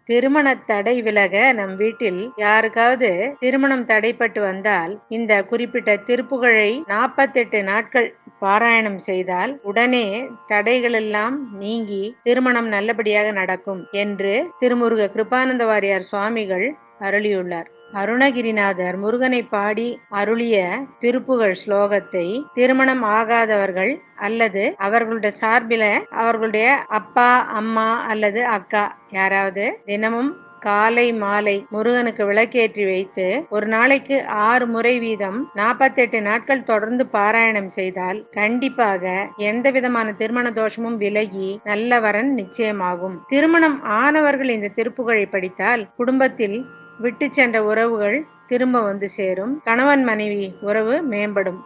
திருமண தடை விலக நம் வீட்டில் யாருக்காவது திருமணம் தடைப்பட்டு வந்தால் இந்த குறிப்பிட்ட திருப்புகழை 48 நாட்கள் பாராயணம் செய்தால் உடனே தடைகளெல்லாம் நீங்கி திருமணம் நல்லபடியாக நடக்கும் என்று திருமுருக கிருபானந்த வாரியார் சுவாமிகள் அருளியுள்ளார். அருணகிரிநாதர் முருகனை பாடி அருளிய திருப்புகழ் ஸ்லோகத்தை திருமணம் ஆகாதவர்கள் அல்லது அவர்களுடைய சார்பில அவர்களுடைய அப்பா அம்மா அல்லது அக்கா யாராவது தினமும் காலை மாலை முருகனுக்கு விளக்கேற்றி வைத்து ஒரு நாளைக்கு 6 முறை வீதம் 48 நாட்கள் தொடர்ந்து பாராயணம் செய்தால் கண்டிப்பாக எந்த விதமான திருமண தோஷமும் விலகி நல்ல வரன் நிச்சயமாகும். திருமணம் ஆனவர்கள் இந்த திருப்புகழை படித்தால் குடும்பத்தில் விட்டு சென்ற உறவுகள் திரும்ப வந்து சேரும். கணவன் மனைவி உறவு மேம்படும்.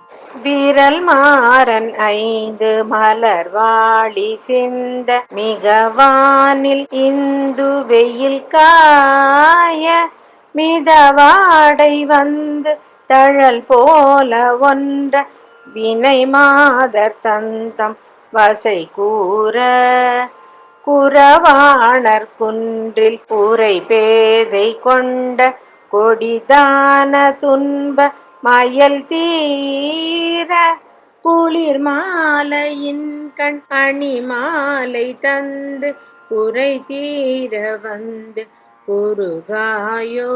வீரல் மாறன் 5 மலர் வாழி சிந்த மிகவானில் இந்து வெயில் காய மிதவாடை வந்து தழல் போல ஒன்ற வினை மாதர் தந்தம் வசை கூற குறவாணர் குன்றில் உரை பேதை கொண்ட கொடிதான துன்ப மயல் தீர குளிர் மாலையின் கண் அணி மாலை தந்து குறை தீர வந்து குறுகாயோ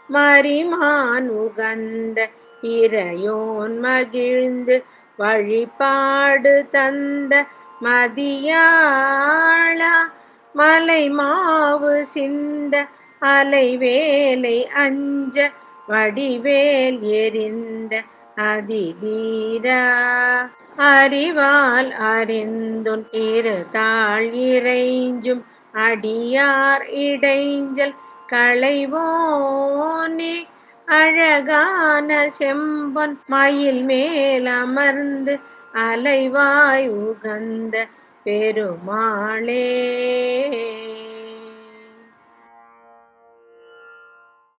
மரிமான் உகந்த இறையோன் மகிழ்ந்து வழிபாடு தந்த மதியாளா மலை மாவு சிந்த அலை வேலை அஞ்ச வடிவேல் எரிந்த அதிதீரா அறிவால் அறிந்துன் இரு தாழ் இறைஞ்சும் அடியார் இடைஞ்சல் களைவோனே அழகான செம்பொன் மயில் மேல் அமர்ந்து அலைவாய் உகந்த பெருமாளே